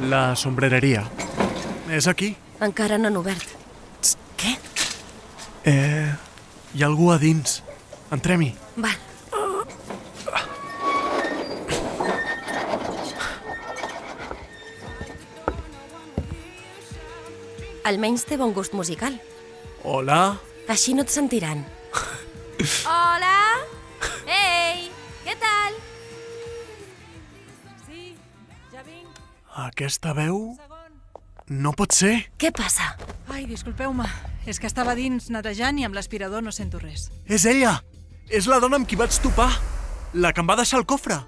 La sombrereria. És aquí. Encara no han obert. Què? Hi ha algú a dins. Entrem-hi. Val. Almenys té bon gust musical. Hola. Així no et sentiran. Hola! Ei! Què tal? Sí, ja vinc. Aquesta veu... No pot ser. Què passa? Ai, disculpeu-me. És que estava dins netejant i amb l'aspirador no sento res. És ella. És la dona amb qui vaig topar. La que em va deixar el cofre.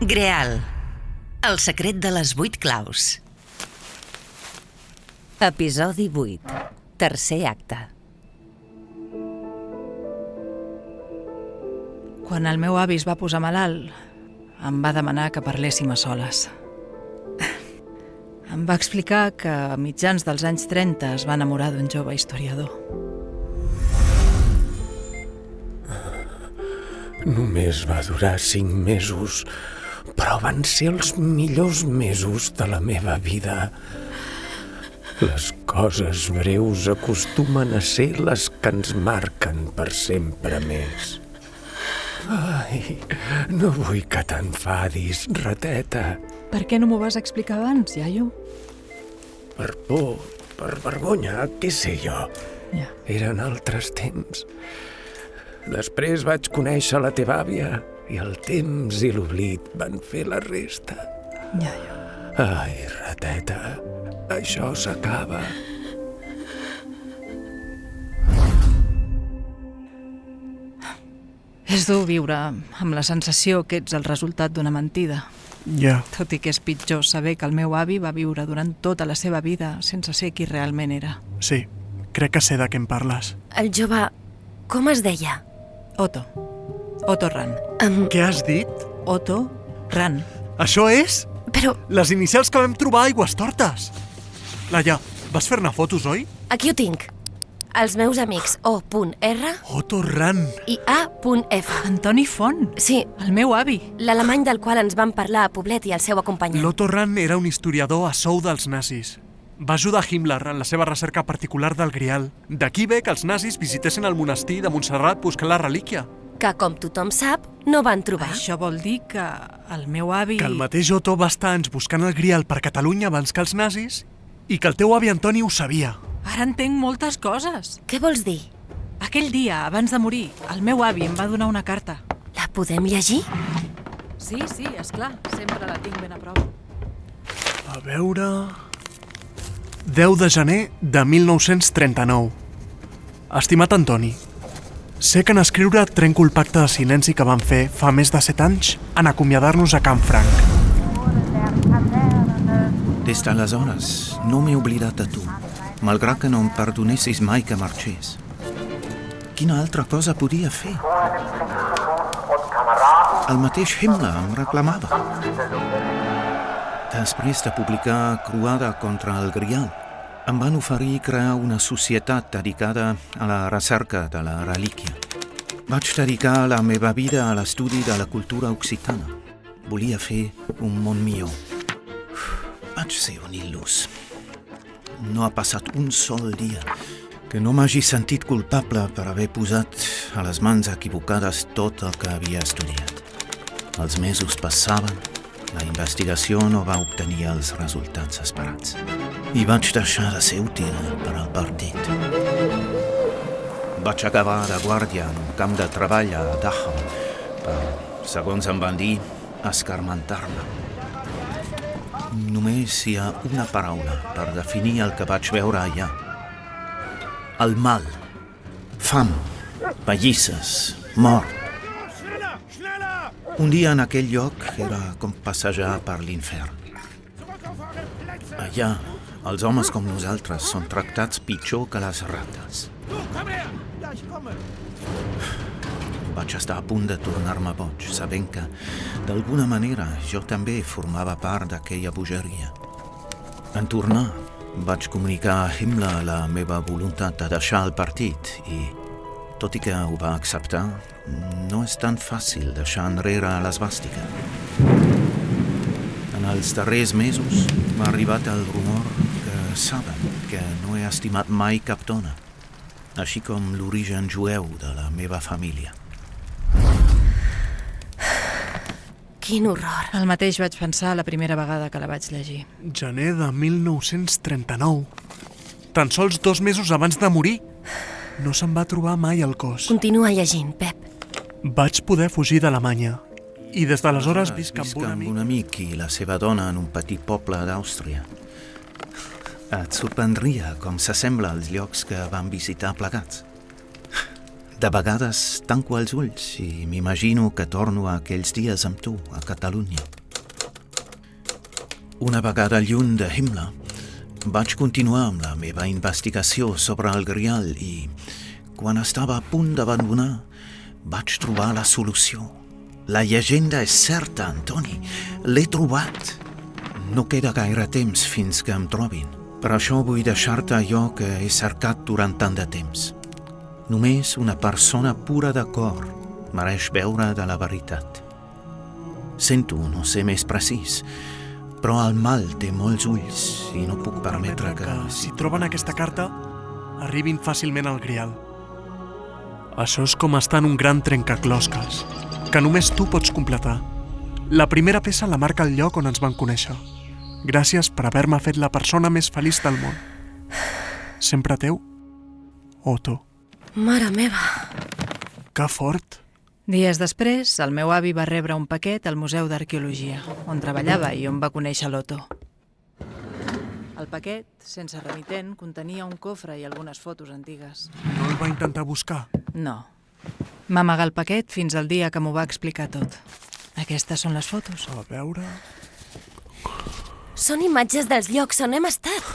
Greal, el secret de les 8 claus. Episodi 8, tercer acte. Quan el meu avi es va posar malalt, em va demanar que parléssim a soles. Em va explicar que a mitjans dels anys 30 es va enamorar d'un jove historiador. Només va durar 5 mesos, però van ser els millors mesos de la meva vida. Les coses breus acostumen a ser les que ens marquen per sempre més. Ai, no vull que t'enfadis, rateta. Per què no m'ho vas explicar abans, iaio? Per por, per vergonya, què sé jo. Ja. Eren altres temps. Després vaig conèixer la teva àvia i el temps i l'oblit van fer la resta. Iaio. Ai, rateta, això s'acaba. És dur viure amb la sensació que ets el resultat d'una mentida. Ja. Tot i que és pitjor saber que el meu avi va viure durant tota la seva vida sense ser qui realment era. Sí, crec que sé de què em parles. El jove... Com es deia? Otto. Otto Ran. Què has dit? Otto Ran. Això és? Però Les inicials que vam trobar a Aigüestortes. Laia, vas fer-ne fotos, oi? aquí ho tinc. Els meus amics O.R Otto Ran. i A.F. Antoni Font. Sí, El meu avi. l'alemany del qual ens van parlar a Poblet i el seu acompanyant. L'Otto Ran era un historiador a sou dels nazis. Va ajudar Himmler en la seva recerca particular del Grial. D'aquí ve que els nazis visitessin el monestir de Montserrat buscant la relíquia. Que, com tothom sap, no van trobar. Això vol dir que el meu avi... Que el mateix Otto va estar anys buscant el Grial per Catalunya abans que els nazis i que el teu avi Antoni ho sabia. Ara entenc moltes coses. Què vols dir? Aquell dia, abans de morir, el meu avi em va donar una carta. La podem llegir? Sí, esclar. Sempre la tinc ben a prop. A veure... 10 de gener de 1939. Estimat Antoni, sé que en escriure trenco el pacte de silenci que vam fer fa més de 7 anys en acomiadar-nos a Can Franc. Des d'aleshores no m'he oblidat de tu, malgrat que no em perdonessis mai que marxés. Quina altra cosa podia fer? El mateix Himmler em reclamava. Després de publicar Croada contra el Grial, em van oferir crear una societat dedicada a la recerca de la relíquia. Vaig dedicar la meva vida a l'estudi de la cultura occitana. Volia fer un món millor. Vaig ser un il·lús. No ha passat un sol dia que no m'hagi sentit culpable per haver posat a les mans equivocades tot el que havia estudiat. Els mesos passaven, la investigació no va obtenir els resultats esperats i vaig deixar de ser útil per al partit. Vaig acabar de guàrdia en un camp de treball a Dachau per, segons em van dir, escarmentar-me. Només hi ha una paraula per definir el que vaig veure allà. El mal, fam, pallisses, mort. Un dia en aquell lloc era com passejar per l'infern. Allà, els homes com nosaltres són tractats pitjor que les rates. Vaig estar a punt de tornar-me boig, sabent que, d'alguna manera, jo també formava part d'aquella bogeria. En tornar, vaig comunicar a Himmler la meva voluntat de deixar el partit i, tot i que ho va acceptar, no és tan fàcil deixar enrere l'esvàstica. En els darrers mesos m'ha arribat el rumor que saben que no he estimat mai cap dona, així com l'origen jueu de la meva família. Quin horror. El mateix vaig pensar la primera vegada que la vaig llegir. Gener de 1939. Tan sols 2 mesos abans de morir. No se'n va trobar mai el cos. Continua llegint, Pep. Vaig poder fugir d'Alemanya. I des d'aleshores visc amb un amic. Un amic i la seva dona en un petit poble d'Àustria. Et sorprendria com s'assembla als llocs que vam visitar plegats. De vegades tanco els ulls i m'imagino que torno a aquells dies amb tu, a Catalunya. Una vegada lluny de Himmler, vaig continuar amb la meva investigació sobre el Grial i, quan estava a punt d'abandonar, vaig trobar la solució. La llegenda és certa, Antoni. L'he trobat. No queda gaire temps fins que em trobin. Per això vull deixar-te allò que he cercat durant tant de temps. Només una persona pura de cor mereix veure de la veritat. Sento no ser més precís, però el mal té molts ulls i no puc permetre que... Si troben aquesta carta, arribin fàcilment al Grial. Això és com estar en un gran trencaclosques, que només tu pots completar. La primera peça la marca el lloc on ens van conèixer. Gràcies per haver-me fet la persona més feliç del món. Sempre teu, Otto. Mare meva. Que fort. Dies després, el meu avi va rebre un paquet al Museu d'Arqueologia, on treballava i on va conèixer l'Otto. El paquet, sense remitent, contenia un cofre i algunes fotos antigues. No el va intentar buscar? No. Va amagar el paquet fins al dia que m'ho va explicar tot. Aquestes són les fotos. A veure... Són imatges dels llocs on hem estat.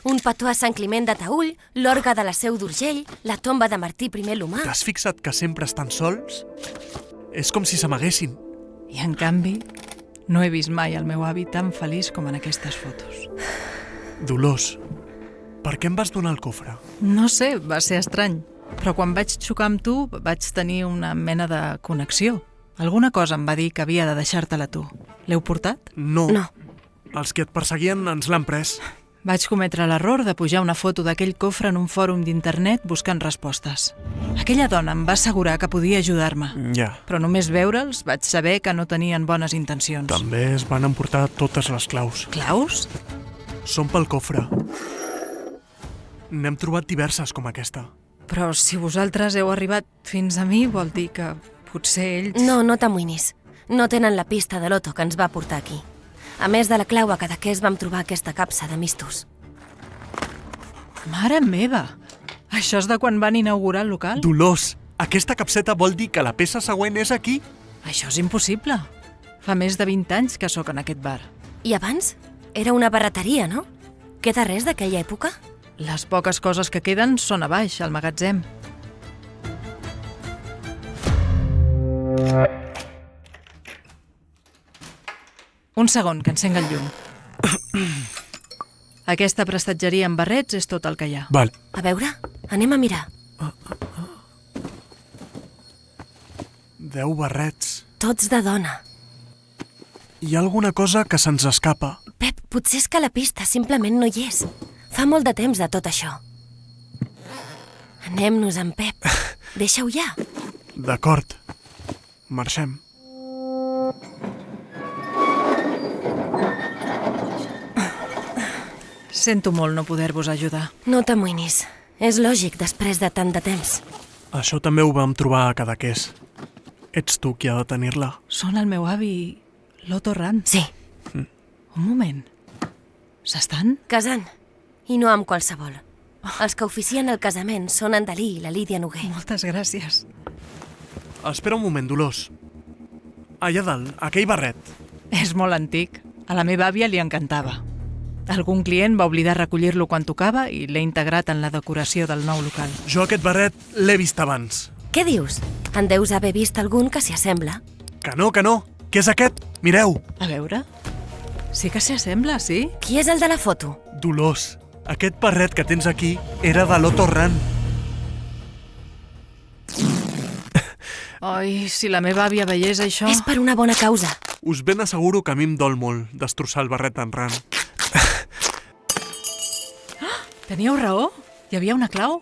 Un petó a Sant Climent de Taüll, l'orgue de la Seu d'Urgell, la tomba de Martí I l'Humà. T'has fixat que sempre estan sols? És com si s'amaguessin. I en canvi, no he vist mai el meu avi tan feliç com en aquestes fotos. Dolors, per què em vas donar el cofre? No sé, va ser estrany. Però quan vaig xocar amb tu, vaig tenir una mena de connexió. Alguna cosa em va dir que havia de deixar-te-la tu. L'heu portat? No. No. Els que et perseguien ens l'han pres. Vaig cometre l'error de pujar una foto d'aquell cofre en un fòrum d'internet buscant respostes. Aquella dona em va assegurar que podia ajudar-me. Ja. Però només veure'ls vaig saber que no tenien bones intencions. També es van emportar totes les claus. Claus? Són pel cofre. N'hem trobat diverses com aquesta. Però si vosaltres heu arribat fins a mi, vol dir que potser ells... No t'amoïnis. No tenen la pista de l'Otto que ens va portar aquí. A més de la clau a Cadaqués vam trobar aquesta capsa de mistos. Mare meva! Això és de quan van inaugurar el local? Dolors, aquesta capseta vol dir que la peça següent és aquí? Això és impossible. Fa més de 20 anys que sóc en aquest bar. I abans? Era una barreteria, no? Queda res d'aquella època? Les poques coses que queden són a baix, al magatzem. Un segon, que encenc el llum. Aquesta prestatgeria amb barrets és tot el que hi ha. Val. A veure, anem a mirar. 10 barrets. Tots de dona. Hi ha alguna cosa que se'ns escapa. Pep, potser és que la pista simplement no hi és. Fa molt de temps de tot això. Anem-nos-en, Pep. Deixa-ho ja. D'acord. Marxem. Sento molt no poder-vos ajudar. No t'amoïnis. És lògic després de tant de temps. Això també ho vam trobar a Cadaqués. Ets tu qui ha de tenir-la. Són el meu avi, l'Otto Rand. Sí, Un moment. S'estan? casant. I no amb qualsevol. Els que oficien el casament són en Dalí i la Lídia Noguer. Moltes gràcies. Espera un moment, Dolors. allà dalt, aquell barret. És molt antic. A la meva àvia li encantava. Algun client va oblidar recollir-lo quan tocava i l'he integrat en la decoració del nou local. Jo aquest barret l'he vist abans. Què dius? En deus haver vist algun que s'hi assembla. Que no, que és aquest. Mireu, A veure... Sí que s'hi assembla, sí? Qui és el de la foto? Dolors, aquest barret que tens aquí era de l'Otto Ran. Ai, si la meva àvia veiés això... És per una bona causa. Us ben asseguro que a mi em dol molt destrossar el barret d'en Ran. Teníeu raó? Hi havia una clau?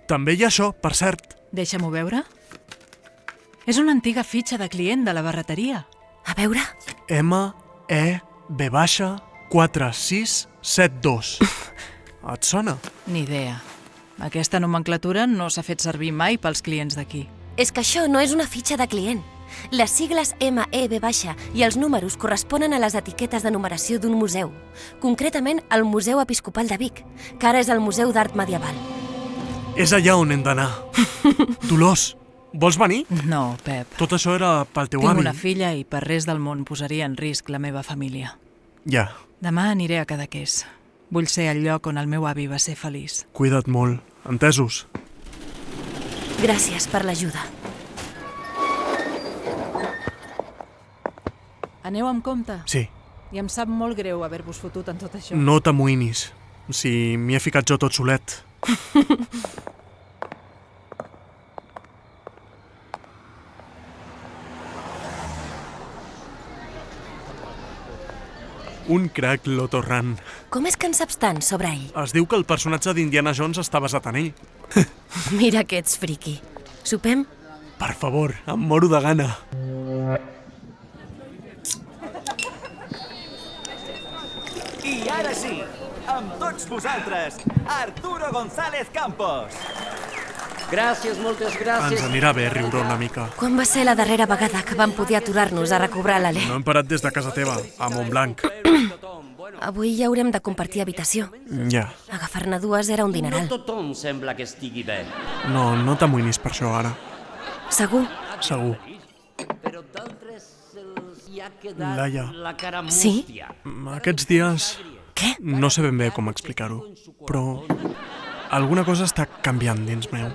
També hi ha això, per cert. Deixa-m'ho veure. És una antiga fitxa de client de la barreteria. A veure... MEB-4672. Et sona? Ni idea. Aquesta nomenclatura no s'ha fet servir mai pels clients d'aquí. És que això no és una fitxa de client. Les sigles MEB i els números corresponen a les etiquetes de numeració d'un museu, concretament el Museu Episcopal de Vic, que ara és el Museu d'Art Medieval. És allà on hem d'anar. Dolors, vols venir? No, Pep. Tot això era pel teu Tinc avi. una filla i per res del món posaria en risc la meva família. Ja, Demà aniré a Cadaqués. Vull ser al lloc on el meu avi va ser feliç. cuida't molt. Entesos? Gràcies per l'ajuda. Aneu amb compte. Sí. I em sap molt greu haver-vos fotut en tot això. No t'amoïnis. Si m'hi he ficat jo tot solet. Un crac, l'Otto Ran. Com és que en saps tant sobre ell? Es diu que el personatge d'Indiana Jones està basat en ell. Mira que ets friqui. Sopem? Per favor, em moro de gana. I ara sí, amb tots vosaltres, Arturo González Campos. Gràcies, moltes gràcies. Ens anirà bé riure una mica. Quan va ser la darrera vegada que vam poder aturar-nos a recobrar l'Alè? No hem parat des de casa teva, a Montblanc. Avui ja haurem de compartir habitació. Ja. Agafar-ne dues era un No dineral. tothom sembla que estigui bé. No t'amoïnis per això ara. Segur? Segur. Però d'altres se'ls hi ha quedat Laia. la cara Sí? mústia. Aquests dies Què? no sé ben bé com explicar-ho, però alguna cosa està canviant dins meu.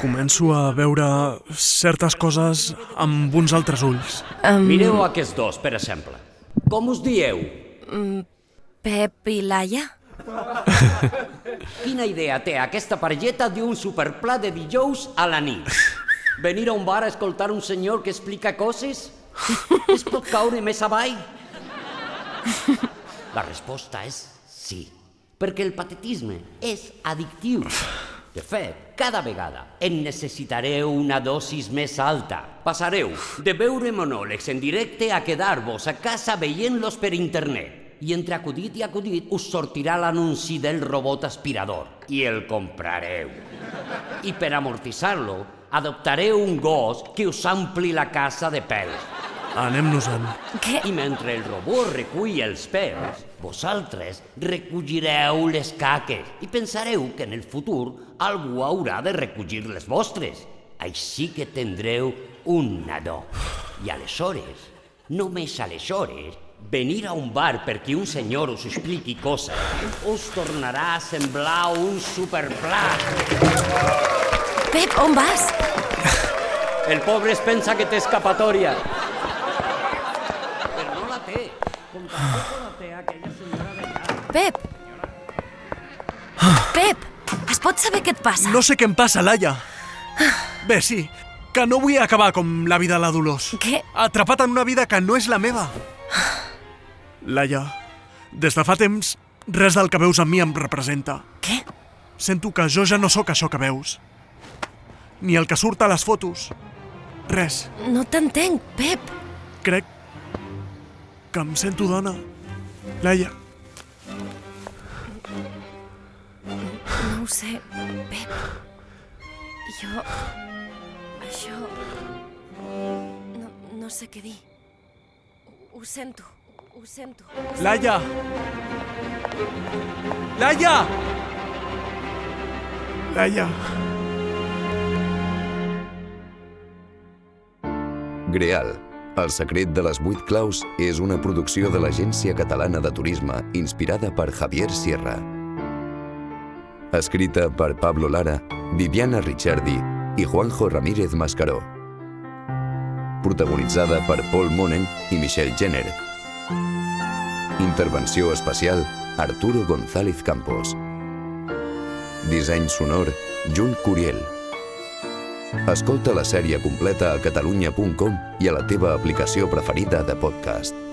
Començo a veure certes coses amb uns altres ulls. Mireu aquests dos, per exemple. Com us dieu? Pep i Laia? Quina idea té aquesta parelleta d'un superpla de dijous a la nit? Venir a un bar a escoltar un senyor que explica coses? Es pot caure més avall? La resposta és sí, perquè el patetisme és addictiu. De fet, cada vegada en necessitareu una dosis més alta. Passareu de veure monòlegs en directe a quedar-vos a casa veient-los per internet. I entre acudit i acudit us sortirà l'anunci del robot aspirador i el comprareu. I per amortitzar-lo, adoptareu un gos que us ampli la casa de pèls. Anem-nos-en. Què? I mentre el robot recull els pèls, vosaltres recollireu les caques i pensareu que en el futur algú haurà de recollir les vostres. Així que tindreu un nadó. I aleshores, només aleshores, venir a un bar perquè un senyor us expliqui coses us tornarà a semblar un superplat. Pep, on vas? El pobre es pensa que té escapatòria. Però no la té. Com tampoc la té aquella senyora d'allà. Pep! Pep! Es pot saber què et passa? No sé què em passa, Laia. Bé, sí, que no vull acabar com la vida de la Dolors. Què? Atrapat en una vida que no és la meva. Laia, des de fa temps, res del que veus en mi em representa. Què? Sento que jo ja no sóc això que veus. Ni el que surt a les fotos. Res. No t'entenc, Pep. Crec que em sento dona. Laia, No ho sé, Pep. Jo... Això... No sé què dir. Ho sento. Ho sento. Laia! Laia! Laia! Greal, el secret de les 8 claus és una producció de l'Agència Catalana de Turisme inspirada per Javier Sierra. Escrita per Pablo Lara, Viviana Ricciardi i Juanjo Ramírez Mascaró. Protagonitzada per Paul Monen i Michelle Jenner. Intervenció especial Arturo González Campos. Disseny sonor Jun Curiel. Escolta la sèrie completa a catalunya.com i a la teva aplicació preferida de podcast.